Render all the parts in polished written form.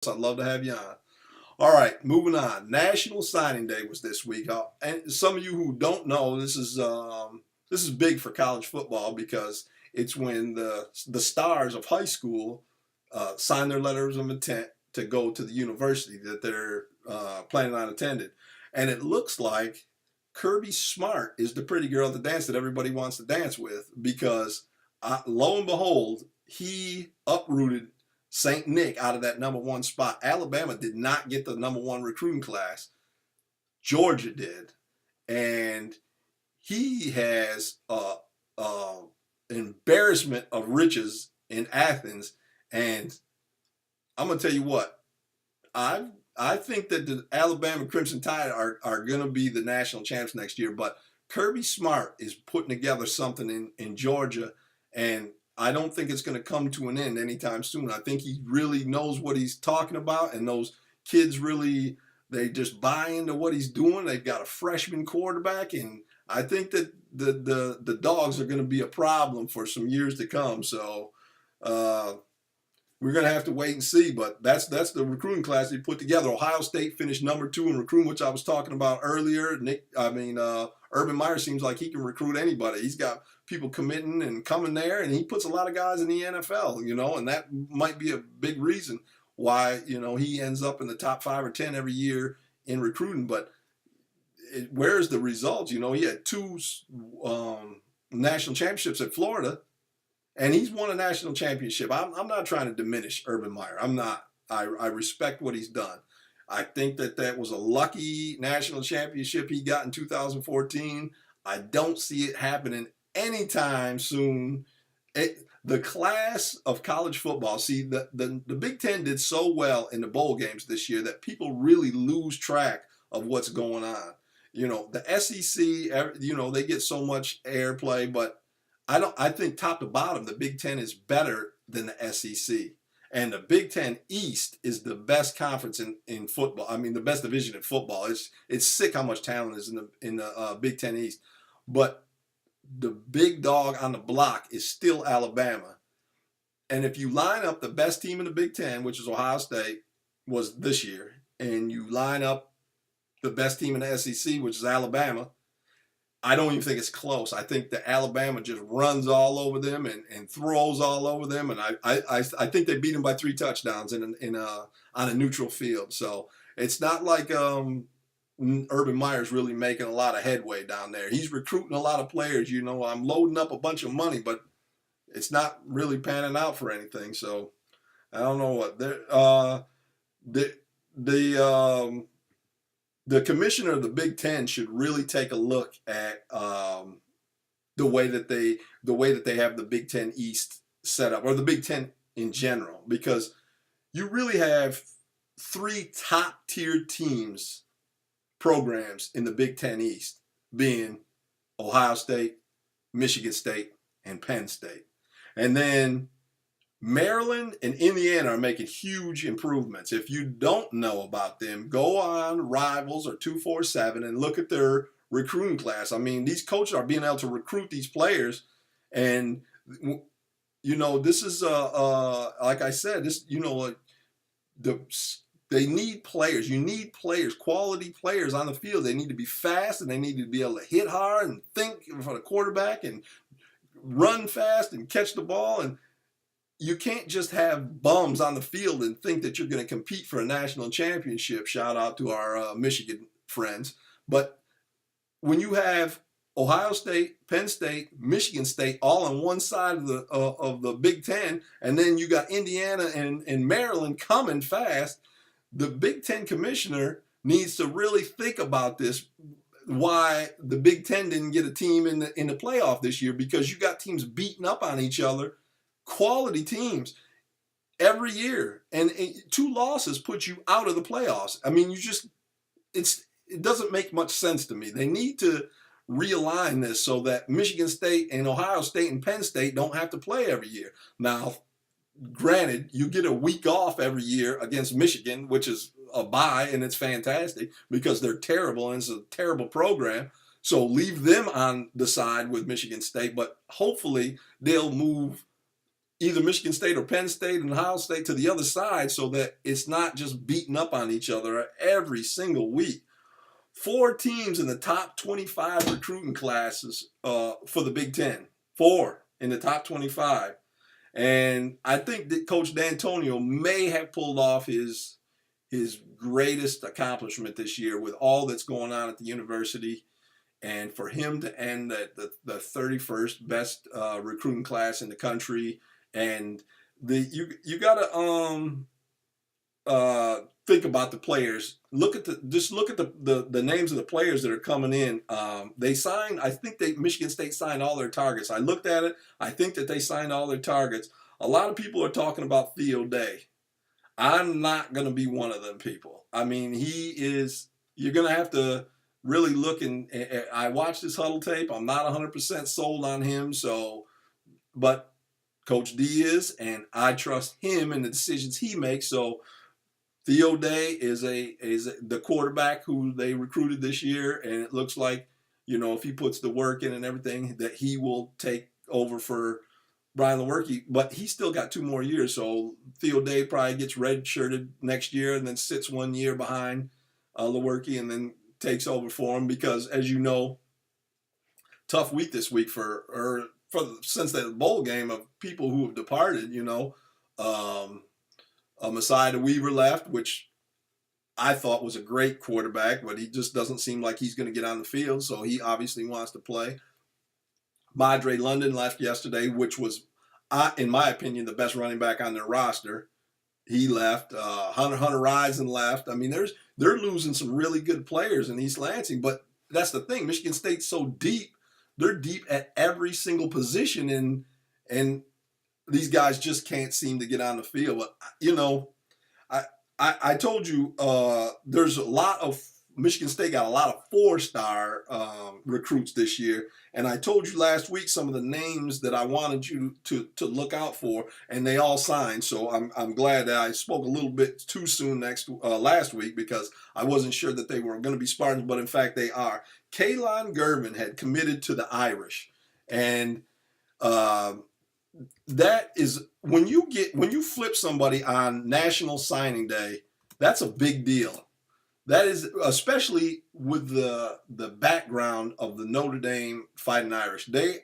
I'd love to have you on. All right, moving on. National Signing Day was this week, and some of you who don't know, this is big for college football because it's when the stars of high school sign their letters of intent to go to the university that they're planning on attending, and it looks like Kirby Smart is the pretty girl at the dance that everybody wants to dance with because lo and behold, he uprooted St. Nick out of that number one spot. Alabama did not get the number one recruiting class. Georgia did. And he has embarrassment of riches in Athens. And I'm going to tell you what, I think that the Alabama Crimson Tide are going to be the national champs next year. But Kirby Smart is putting together something in Georgia, and I don't think it's going to come to an end anytime soon. I think he really knows what he's talking about, and those kids really, they just buy into what he's doing. They've got a freshman quarterback, and I think that the dogs are going to be a problem for some years to come. So we're going to have to wait and see, but that's the recruiting class they put together. Ohio State finished number 2 in recruiting, which I was talking about earlier. Urban Meyer seems like he can recruit anybody. He's got people committing and coming there, and he puts a lot of guys in the NFL, and that might be a big reason why, he ends up in the top 5 or 10 every year in recruiting. But where's the results? He had 2 national championships at Florida, and he's won a national championship. I'm not trying to diminish Urban Meyer. I'm not. I respect what he's done. I think that was a lucky national championship he got in 2014. I don't see it happening anytime soon. The class of college football, see, the Big Ten did so well in the bowl games this year that people really lose track of what's going on. The SEC, they get so much airplay, but I think top to bottom, the Big Ten is better than the SEC. And the Big Ten East is the best conference in football. I mean, the best division in football. It's sick how much talent is in the Big Ten East. But the big dog on the block is still Alabama. And if you line up the best team in the Big Ten, which is Ohio State, was this year, and you line up the best team in the SEC, which is Alabama, I don't even think it's close. I think that Alabama just runs all over them and throws all over them, and I think they beat them by 3 touchdowns on a neutral field. So it's not like Urban Meyer's really making a lot of headway down there. He's recruiting a lot of players. I'm loading up a bunch of money, but it's not really panning out for anything. So I don't know what the commissioner of the Big Ten should really take a look at the way that they have the Big Ten East set up, or the Big Ten in general, because you really have 3 top tier programs in the Big Ten East, being Ohio State, Michigan State, and Penn State, and then Maryland and Indiana are making huge improvements. If you don't know about them, go on Rivals or 247 and look at their recruiting class. I mean, these coaches are being able to recruit these players, and this is like I said, they need players. You need players, quality players on the field. They need to be fast, and they need to be able to hit hard and think for the quarterback and run fast and catch the ball. And you can't just have bums on the field and think that you're going to compete for a national championship. Shout out to our Michigan friends. But when you have Ohio State, Penn State, Michigan State all on one side of the Big Ten, and then you got Indiana and Maryland coming fast, the Big Ten commissioner needs to really think about this, why the Big Ten didn't get a team in the playoff this year, because you got teams beating up on each other, quality teams every year, and 2 losses put you out of the playoffs. I mean, it doesn't make much sense to me. They need to realign this so that Michigan State and Ohio State and Penn State don't have to play every year. Now, granted, you get a week off every year against Michigan, which is a bye, and it's fantastic because they're terrible and it's a terrible program. So leave them on the side with Michigan State, but hopefully they'll move either Michigan State or Penn State and Ohio State to the other side so that it's not just beating up on each other every single week. 4 teams in the top 25 recruiting classes for the Big Ten. 4 in the top 25. And I think that Coach D'Antonio may have pulled off his greatest accomplishment this year with all that's going on at the university. And for him to end at the 31st best recruiting class in the country, and you gotta think about the players. Look at the names of the players that are coming in. They signed. I think Michigan State signed all their targets. I looked at it. I think that they signed all their targets. A lot of people are talking about Theo Day. I'm not going to be one of them people. I mean, he is. You're going to have to really look, and I watched his huddle tape. I'm not 100% sold on him. So, but Coach D is, and I trust him and the decisions he makes. So Theo Day is the quarterback who they recruited this year, and it looks like, if he puts the work in and everything, that he will take over for Brian Lewerke. But he's still got 2 more years, so Theo Day probably gets redshirted next year and then sits 1 year behind Lewerke and then takes over for him because, as you know, tough week this week since the bowl game of people who have departed. Messiah Weaver left, which I thought was a great quarterback, but he just doesn't seem like he's going to get on the field, so he obviously wants to play. Madre London left yesterday, which was, in my opinion, the best running back on their roster. He left. Hunter Rison left. I mean, they're losing some really good players in East Lansing, but that's the thing. Michigan State's so deep. They're deep at every single position, and these guys just can't seem to get on the field. But, I told you there's a lot of Michigan State got a lot of 4-star recruits this year, and I told you last week some of the names that I wanted you to look out for, and they all signed. So I'm glad that I spoke a little bit too soon last week because I wasn't sure that they were going to be Spartans, but in fact they are. Kalon Gervin had committed to the Irish, and that is when you flip somebody on National Signing Day, that's a big deal. That is, especially with the background of the Notre Dame Fighting Irish. They're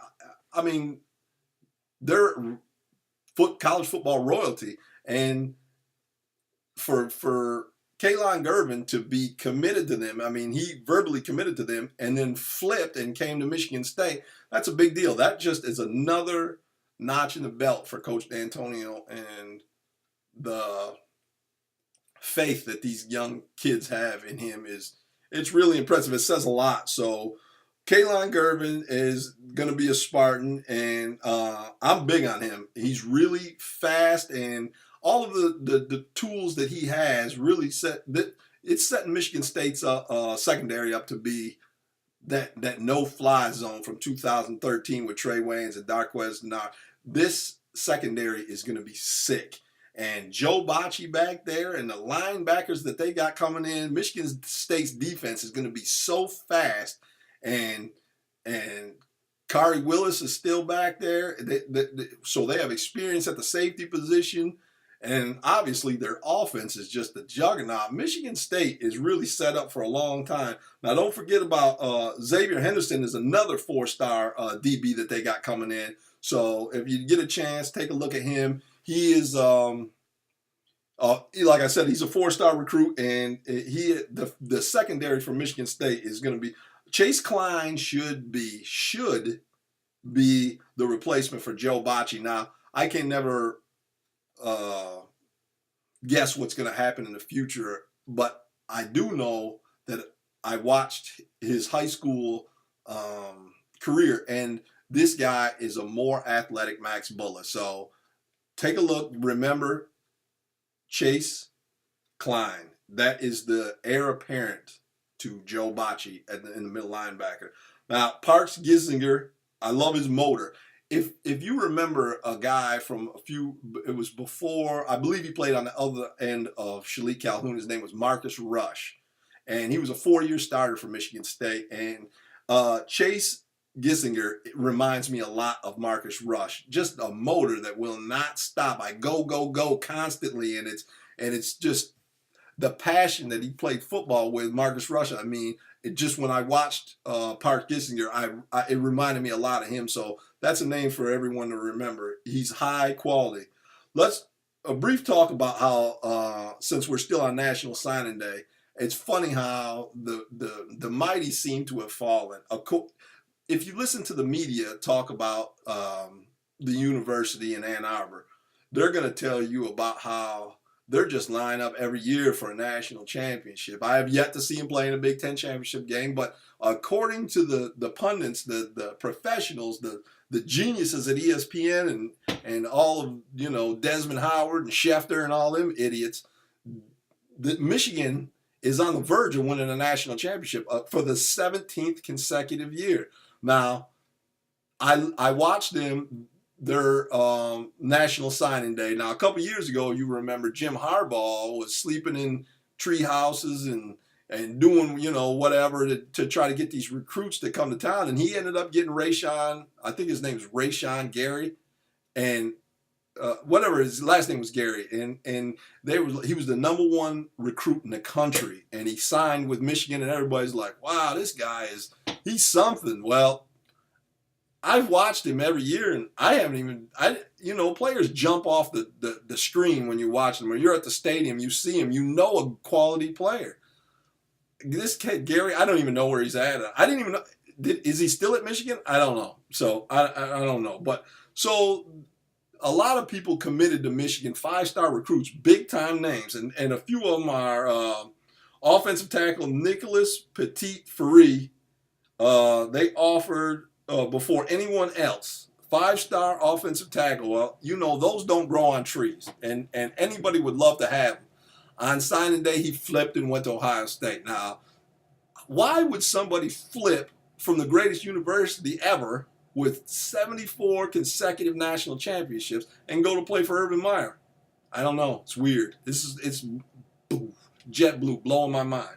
college football royalty, and for Kalon Gervin to be committed to them, I mean, he verbally committed to them and then flipped and came to Michigan State. That's a big deal. That just is another notch in the belt for Coach D'Antonio and the faith that these young kids have in him it's really impressive. It says a lot. So Kalon Gervin is going to be a Spartan, and I'm big on him. He's really fast, and all of the tools that he has really it's setting Michigan State's secondary up to be that no-fly zone from 2013 with Trey Waynes and Darqueze Dennard. This secondary is going to be sick. And Joe Bachie back there and the linebackers that they got coming in, Michigan State's defense is going to be so fast. And Kari Willis is still back there. So they have experience at the safety position. And obviously their offense is just a juggernaut. Michigan State is really set up for a long time. Now don't forget about Xavier Henderson is another 4-star DB that they got coming in. So if you get a chance, take a look at him. He is, like I said, he's a 4-star recruit, and the secondary for Michigan State is going to be Chase Klein should be the replacement for Joe Bachie. Now I can never guess what's going to happen in the future, but I do know that I watched his high school career, and this guy is a more athletic Max Bullough. So take a look. Remember Chase Klein. That is the heir apparent to Joe Bachie in the middle linebacker. Now, Parks Gisinger, I love his motor. If you remember a guy from it was before, I believe he played on the other end of Shalik Calhoun. His name was Marcus Rush. And he was a 4-year starter for Michigan State. And Chase Gissinger reminds me a lot of Marcus Rush. Just a motor that will not stop. I go, go, go constantly, and it's just the passion that he played football with, Marcus Rush. I mean, it just when I watched Park Gissinger, it reminded me a lot of him. So that's a name for everyone to remember. He's high quality. Let's a brief talk about how since we're still on National Signing Day, it's funny how the mighty seem to have fallen. If you listen to the media talk about the university in Ann Arbor, they're going to tell you about how they're just line up every year for a national championship. I have yet to see him play in a Big Ten championship game, but according to the pundits, the professionals, the geniuses at ESPN and all of Desmond Howard and Schefter and all them idiots, that Michigan is on the verge of winning a national championship for the 17th consecutive year. Now, I watched their National Signing Day. Now, a couple years ago, you remember Jim Harbaugh was sleeping in tree houses and doing, whatever to try to get these recruits to come to town. And he ended up getting Rashawn, I think his name is Rashawn Gary, and whatever, his last name was Gary. And he was the #1 recruit in the country. And he signed with Michigan, and everybody's like, wow, this guy he's something. Well, I've watched him every year, and I haven't even, players jump off the screen when you watch them. When you're at the stadium, you see him, a quality player. This kid, Gary, I don't even know where he's at. I didn't even know. Is he still at Michigan? I don't know. So I don't know. But so a lot of people committed to Michigan, 5-star recruits, big-time names, and a few of them are offensive tackle Nicholas Petit-Frere. They offered before anyone else, 5-star offensive tackle. Well, those don't grow on trees, and anybody would love to have him. On signing day, he flipped and went to Ohio State. Now, why would somebody flip from the greatest university ever with 74 consecutive national championships and go to play for Urban Meyer? I don't know. It's weird. It's jet blue, blowing my mind.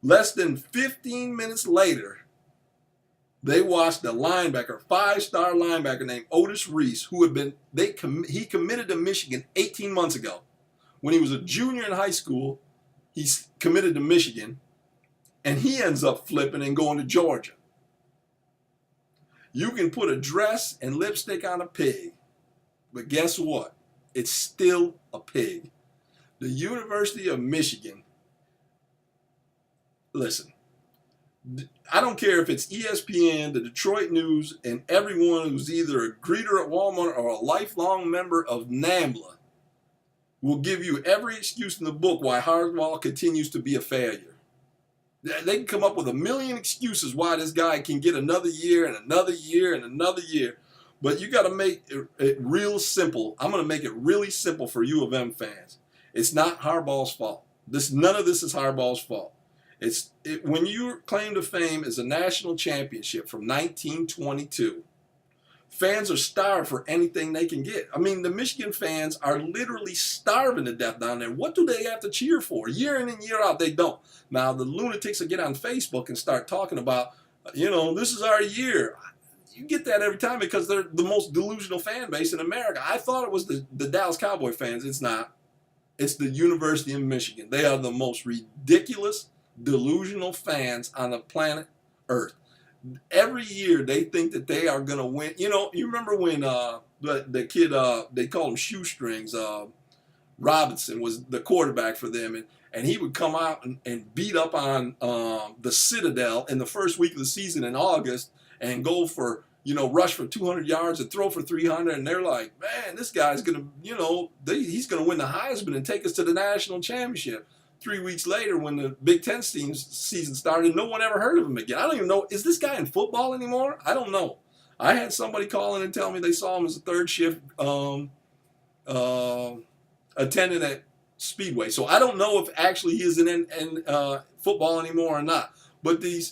Less than 15 minutes later, they watched a linebacker, 5-star linebacker named Otis Reese, who he committed to Michigan 18 months ago. When he was a junior in high school, he's committed to Michigan, and he ends up flipping and going to Georgia. You can put a dress and lipstick on a pig, but guess what? It's still a pig. The University of Michigan, listen, I don't care if it's ESPN, the Detroit News, and everyone who's either a greeter at Walmart or a lifelong member of NAMBLA will give you every excuse in the book why Harbaugh continues to be a failure. They can come up with a million excuses why this guy can get another year and another year and another year, but you got to make it real simple. I'm going to make it really simple for U of M fans. It's not Harbaugh's fault. None of this is Harbaugh's fault. When your claim to fame is a national championship from 1922, fans are starved for anything they can get. I mean, the Michigan fans are literally starving to death down there. What do they have to cheer for? Year in and year out, they don't. Now, the lunatics will get on Facebook and start talking about, this is our year. You get that every time because they're the most delusional fan base in America. I thought it was the Dallas Cowboy fans. It's not. It's the University of Michigan. They are the most ridiculous, delusional fans on the planet Earth. Every year they think that they are going to win. You remember when the kid, they called him Shoestrings, Robinson was the quarterback for them, and he would come out and beat up on the Citadel in the first week of the season in August and go for, rush for 200 yards and throw for 300, and they're like, man, this guy's going to, he's going to win the Heisman and take us to the national championship. 3 weeks later, when the Big Ten season started, no one ever heard of him again. I don't even know, is this guy in football anymore? I don't know. I had somebody call in and tell me they saw him as a third shift attendant at Speedway. So I don't know if actually he is in football anymore or not. But the